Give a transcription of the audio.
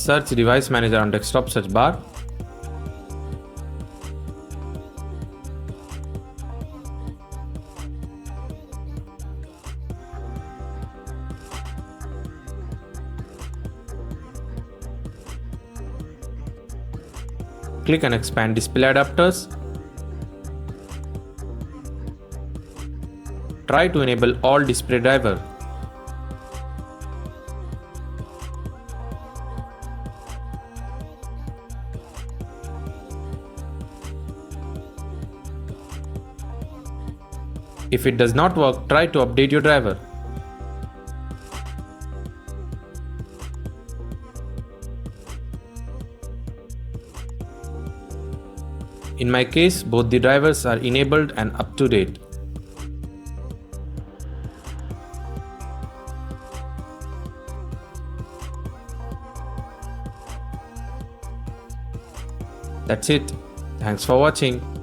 Search Device Manager on desktop search bar. Click and expand display adapters. Try to enable all display driver. If it does not work, try to update your driver. In my case, both the drivers are enabled and up to date. That's it. Thanks for watching.